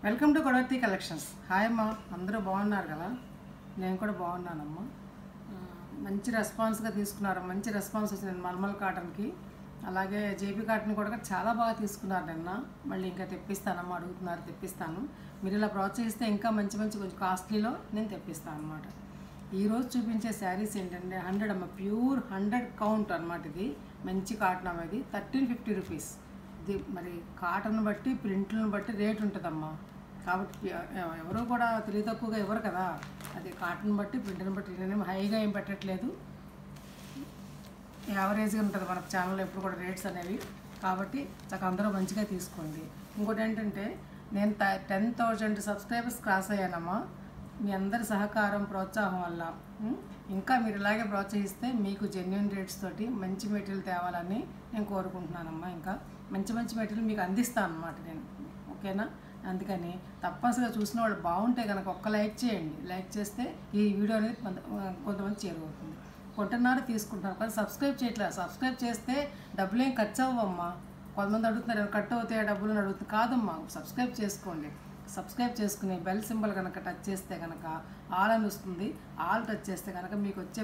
Welcome to Kodavarthi collections. Hi అమ్మా, అందరూ బాగున్నారు కదా? నేను కూడా బాగున్నానమ్మా. మంచి రెస్పాన్స్గా తీసుకున్నారు, మంచి రెస్పాన్స్ వచ్చింది మల్మల్ కాటన్కి. అలాగే జేపీ కాటన్ కూడా చాలా బాగా తీసుకున్నారు నిన్న. మళ్ళీ ఇంకా తెప్పిస్తానమ్మా, అడుగుతున్నారు, తెప్పిస్తాను. మీరు ఇలా ప్రోత్సహిస్తే ఇంకా మంచి మంచి కొంచెం కాస్ట్లీలో నేను తెప్పిస్తాను అనమాట. ఈరోజు చూపించే శారీస్ ఏంటంటే 100 అమ్మ, ప్యూర్ 100 కౌంట్ అనమాట. ఇది మంచి కాటన్ అమ్మ. ఇది 1350 రూపీస్. ఇది మరి కాటన్ బట్టి ప్రింట్లను బట్టి రేట్ ఉంటుందమ్మా. కాబట్టి ఎవరో కూడా తెలియ తక్కువగా ఇవ్వరు కదా. అది కాటన్ బట్టి ప్రింట్ని బట్టి. నేనేమో హైగా ఏం పెట్టట్లేదు, యావరేజ్గా ఉంటుంది మన ఛానల్లో ఎప్పుడు కూడా రేట్స్ అనేవి. కాబట్టి చక్కగా అందరూ మంచిగా తీసుకోండి. ఇంకోటి ఏంటంటే నేను 10,000 సబ్స్క్రైబర్స్ క్రాస్ అయ్యానమ్మా. మీ అందరి సహకారం ప్రోత్సాహం వల్ల ఇంకా మీరు ఇలాగే ప్రోత్సహిస్తే మీకు జెన్యున్ రేట్స్ తోటి మంచి మెటీరియల్ తేవాలని నేను కోరుకుంటున్నానమ్మా. ఇంకా మంచి మంచి మెటీరియల్ మీకు అందిస్తాను అన్నమాట నేను, ఓకేనా? అందుకని తప్పనిసరిగా చూసిన వాళ్ళు బాగుంటే కనుక ఒక్క లైక్ చేయండి. లైక్ చేస్తే ఈ వీడియో అనేది కొంతమంది చేరువవుతుంది. కొంటున్నారు, తీసుకుంటున్నారు, కానీ సబ్స్క్రైబ్ చేయట్లేదు. సబ్స్క్రైబ్ చేస్తే డబ్బులు ఏం ఖర్చు అవ్వమ్మా. కొంతమంది అడుగుతున్నారు కట్ అవుతాయి డబ్బులు అని అడుగుతుంది. కాదమ్మా, సబ్స్క్రైబ్ చేసుకోండి. సబ్స్క్రైబ్ చేసుకుని బెల్ సింబల్ కనుక టచ్ చేస్తే కనుక ఆల్ అని వస్తుంది. ఆల్ టచ్ చేస్తే కనుక మీకు వచ్చే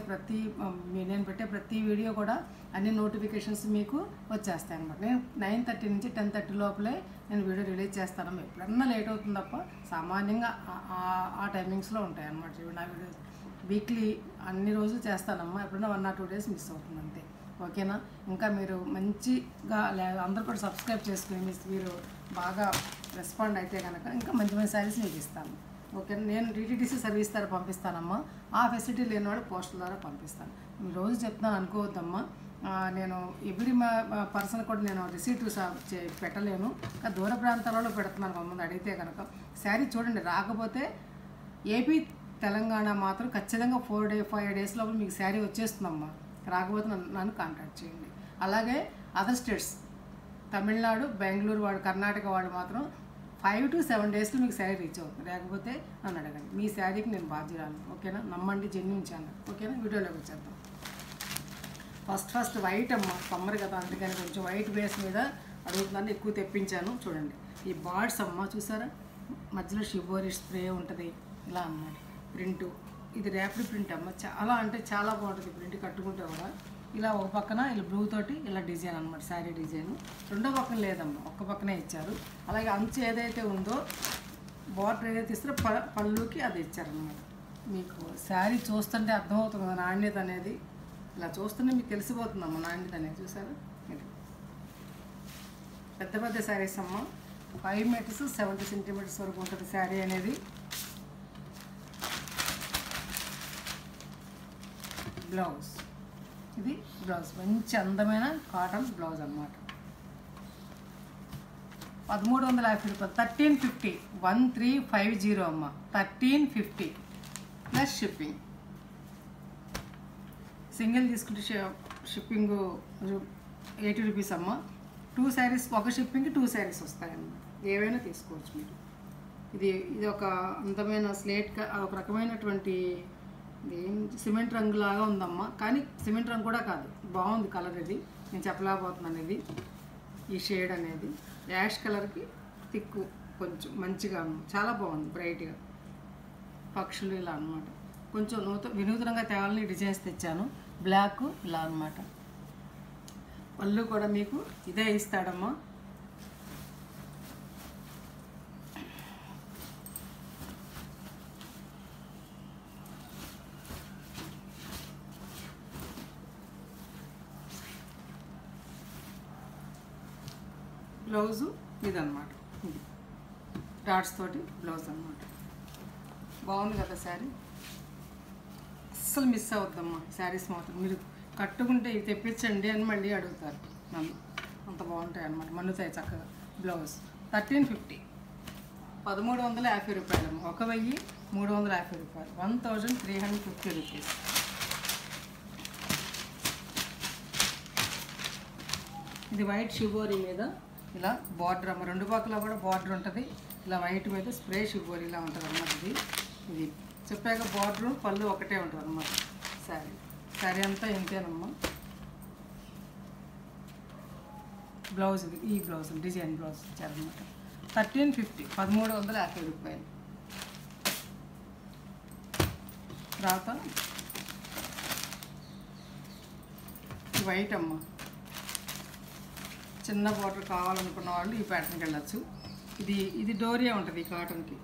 నేను పెట్టే ప్రతి వీడియో కూడా అన్ని నోటిఫికేషన్స్ మీకు వచ్చేస్తాయి అన్నమాట. నేను 9:30 నుంచి 10:30 లోపలే నేను వీడియో రిలీజ్ చేస్తాను. ఎప్పుడన్నా లేట్ అవుతుంది తప్ప సామాన్యంగా ఆ టైమింగ్స్లో ఉంటాయి అన్నమాట. నా వీడియో వీక్లీ అన్ని రోజులు చేస్తానమ్మా. ఎప్పుడన్నా 1 or 2 days మిస్ అవుతుంది అంతే, ఓకేనా? ఇంకా మీరు మంచిగా అందరూ కూడా సబ్స్క్రైబ్ చేసుకుని మీరు బాగా రెస్పాండ్ అయితే కనుక ఇంకా మంచి మంచి శారీస్ మీకు ఇస్తాను, ఓకేనా? నేను DTDC సర్వీస్ ద్వారా పంపిస్తానమ్మా. ఆ ఫెసిలిటీ లేని వాళ్ళు పోస్టల్ ద్వారా పంపిస్తాను. మీరు రోజు చెప్తున్నాను అనుకోవద్దమ్మా. నేను ఎవ్రీ పర్సన్ కూడా నేను రిసీట్ పెట్టలేను. దూర ప్రాంతాలలో పెడుతున్నాను. కొంతమంది అడిగితే కనుక శారీ చూడండి, రాకపోతే ఏపీ తెలంగాణ మాత్రం ఖచ్చితంగా 5 days లోపల మీకు శారీ వచ్చేస్తుందమ్మా. రాకపోతే నన్ను కాంటాక్ట్ చేయండి. అలాగే అదర్ స్టేట్స్, తమిళనాడు, బెంగళూరు వాడు, కర్ణాటక వాడు మాత్రం 5 to 7 daysలో మీకు శారీ రీచ్ అవుతుంది. లేకపోతే నన్ను అడగండి, మీ శారీకి నేను బాధ్యురాను, ఓకేనా? నమ్మండి, జెన్యూన్ ఛానల్, ఓకేనా? వీడియోలోకి వచ్చేద్దాం. ఫస్ట్ వైట్ అమ్మ, సమ్మర్ కదా, అందుకని కొంచెం వైట్ బేస్ మీద అడుగుతున్నాను, ఎక్కువ తెప్పించాను. చూడండి ఈ బార్డ్స్ అమ్మ, చూసారా? మధ్యలో షిబోరి స్ప్రే ఉంటుంది ఇలా అన్నమాట. ప్రింటు ఇది ర్యాపిడ్ ప్రింట్ అమ్మ. చాలా అంటే చాలా బాగుంటుంది ప్రింట్. కట్టుకుంటే కూడా ఇలా ఒక పక్కన ఇలా బ్లూ తోటి ఇలా డిజైన్ అనమాట, శారీ డిజైన్. రెండో పక్కన లేదమ్మా, ఒక్క పక్కనే ఇచ్చారు. అలాగే అంచు ఏదైతే ఉందో, బార్డర్ ఏదైతే ఇస్తారో పళ్ళుకి అది ఇచ్చారనమాట. మీకు శారీ చూస్తుంటే అర్థమవుతుంది కదా నాణ్యత అనేది. ఇలా చూస్తుంటే మీకు తెలిసిపోతుందమ్మా నాణ్యత అనేది. చూసారా? ఇది పెద్ద పెద్ద శారీస్ అమ్మ. 5 meters 70 centimeters వరకు ఉంటుంది శారీ అనేది. బ్లౌజ్, ఇది బ్లౌజ్ మంచి అందమైన కాటన్ బ్లౌజ్ అన్నమాట. 1350 రూపాయలు. 1350, 1350 అమ్మ. 1350 ప్లస్ షిప్పింగ్. సింగిల్ తీసుకుంటే షిప్పింగ్ 80 రూపీస్ అమ్మ. 2 sarees, ఒక షిప్పింగ్కి 2 sarees వస్తాయమ్మ. ఏవైనా తీసుకోవచ్చు మీరు. ఇది ఒక అందమైన స్లేట్, ఒక రకమైనటువంటి సిమెంట్ రంగు లాగా ఉందమ్మా. కానీ సిమెంట్ రంగు కూడా కాదు, బాగుంది కలర్. ఇది నేను చెప్పలేకపోతున్నాను. ఇది ఈ షేడ్ అనేది యాష్ కలర్కి థిక్కు కొంచెం మంచిగా చాలా బాగుంది, బ్రైట్గా. పక్షులు ఇలా అనమాట. కొంచెం వినూతనంగా తేవాలని డిజైన్స్ తెచ్చాను. బ్లాక్ ఇలా అనమాట. పళ్ళు కూడా మీకు ఇదే ఇస్తాడమ్మా. బ్లౌజు ఇదన్నమాట. ఇది డాట్స్ తోటి బ్లౌజ్ అనమాట. బాగుంది కదా శారీ? అస్సలు మిస్ అవుద్దమ్మా శారీస్ మాత్రం. మీరు కట్టుకుంటే ఇవి తెప్పించండి అని మళ్ళీ అడుగుతారు నన్ను. అంత బాగుంటాయి అన్నమాట, మన్నుతాయి చక్కగా. బ్లౌజ్ 1350, 1350 రూపాయలమ్మ. 1350 రూపాయలు, 1350 రూపీస్. ఇది వైట్ షిబోరి మీద ఇలా బార్డర్ అమ్మ. 2 పక్కల కూడా బార్డర్ ఉంటుంది. ఇలా వైట్ మీద స్ప్రే షిబోరి ఇలా ఉంటుంది అన్నమాట. ఇది చెప్పాక బార్డరు పళ్ళు ఒకటే ఉంటుంది అన్నమాట. శారీ అంతా ఇంతేనమ్మా. బ్లౌజ్ ఇది, ఈ బ్లౌజ్ డిజైన్ బ్లౌజ్ ఇచ్చారనమాట. 1350 1350 రూపాయలు. తర్వాత వైట్ అమ్మ, చిన్న బార్డర్ కావాలనుకున్న వాళ్ళు ఈ ప్యాటర్న్కి వెళ్ళచ్చు. ఇది డోరియా ఉంటుంది కాటన్కి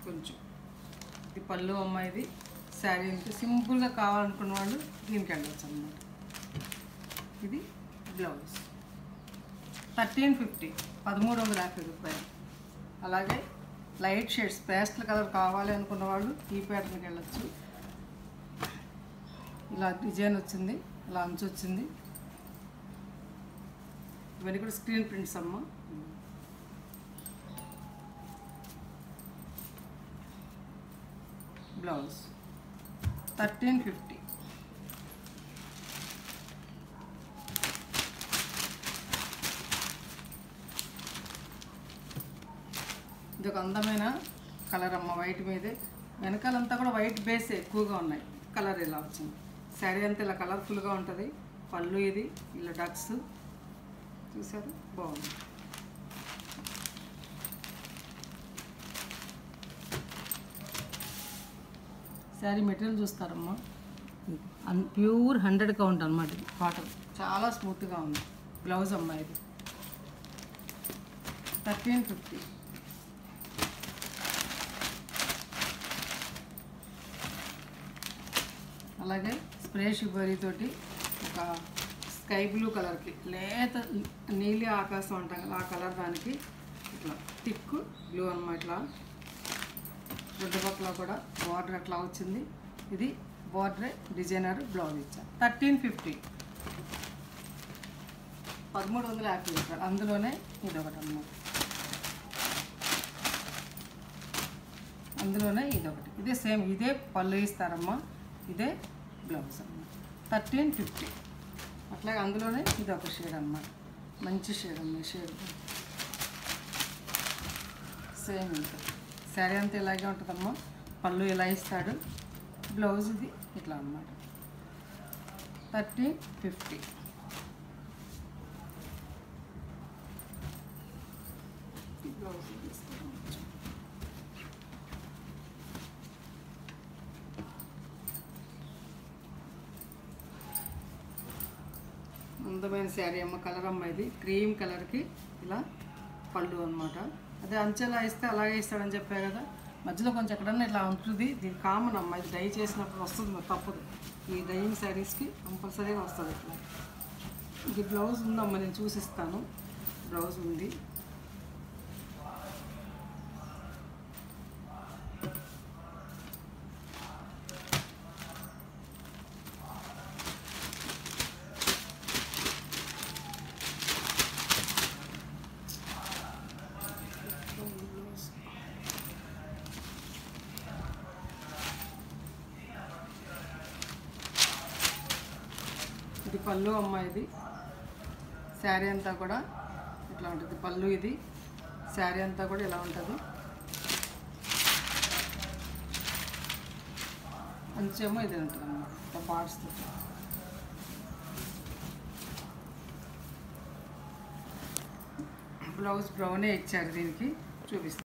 కొంచెం. ఇది పళ్ళు అమ్మ, ఇది శారీ అంటే సింపుల్గా కావాలనుకున్న వాళ్ళు దీనికి వెళ్ళచ్చు అన్నమాట. ఇది బ్లౌజ్ 1350 1350 రూపాయలు. అలాగే లైట్ షేడ్స్ పేస్టల్ కలర్ కావాలి అనుకున్న వాళ్ళు ఈ ప్యాటర్న్కి వెళ్ళచ్చు. ఇలా డిజైన్ వచ్చింది, ఇలా అంచు వచ్చింది. ఇవన్నీ కూడా స్క్రీన్ ప్రింట్స్ అమ్మ. బ్లౌజ్ 1350. ఇది ఒక అందమైన కలర్ అమ్మ, వైట్ మీదే. వెనకాలంతా కూడా వైట్ బేస్ ఎక్కువగా ఉన్నాయి. కలర్ ఇలా వచ్చింది. శారీ అంతా ఇలా కలర్ఫుల్గా ఉంటుంది. పళ్ళు ఇది ఇలా డక్స్ చూసారు, బాగుంది. శారీ మెటీరియల్ చూస్తారమ్మా, ప్యూర్ 100 కౌంట్ అనమాట. ఇది కాటన్, చాలా స్మూత్గా ఉంది. బ్లౌజ్ అమ్మా, ఇది 1350. అలాగే స్ప్రే షిబరీ తోటి ఒక స్కై బ్లూ కలర్కి లేత నీలి ఆకాశం అంటాం కదా, ఆ కలర్ దానికి ఇట్లా థిక్ బ్లూ అన్నమాట. ఇట్లా రెండు పక్కల కూడా బార్డర్ అట్లా వచ్చింది. ఇది బార్డరే డిజైనర్ బ్లౌజ్ ఇచ్చా. 1350 1350 రూపాయలు. అందులోనే ఇది ఒకటి అన్నమాట, అందులోనే ఇదొకటి. ఇదే సేమ్, ఇదే పళ్ళు ఇస్తారమ్మా, ఇదే బ్లౌజ్ అన్నమాట. 1350. అట్లాగే అందులోనే ఇది ఒక షేడ్ అన్నమాట, మంచి షేడ్ అమ్మ. షేడ్ సేమ్ ఉంటుంది. శారీ అంతా ఇలాగే ఉంటుందమ్మా. పళ్ళు ఇలా ఇస్తాడు, బ్లౌజ్ ఇది ఇట్లా అన్నమాట. 1350. బ్లౌజ్ తీసుకోవచ్చు. అందమైన శారీ అమ్మ, కలర్ అమ్మ. ఇది క్రీమ్ కలర్కి ఇలా పళ్ళు అనమాట. అదే అంచెలా ఇస్తే అలాగే ఇస్తాడని చెప్పా కదా, మధ్యలో కొంచెం ఎక్కడన్నా ఇట్లా ఉంటుంది. ఇది కామన్ అమ్మ, ఇది డై చేసినప్పుడు వస్తుంది, మరి తప్పదు. ఈ డైయింగ్ శారీస్కి కంపల్సరీగా వస్తుంది ఇట్లా. ఇది బ్లౌజ్ ఉందమ్మ, నేను చూసిస్తాను. బ్లౌజ్ ఉంది. ఇది పళ్ళు అమ్మ, ఇది శారీ అంతా కూడా ఇట్లా ఉంటుంది. పళ్ళు ఇది, శారీ అంతా కూడా ఇలా ఉంటుంది. అంచేమో ఇది ఉంటుంది అన్నమాట, పార్ట్స్తో. బ్లౌజ్ బ్రౌనే ఇచ్చారు, దీనికి చూపిస్తాను.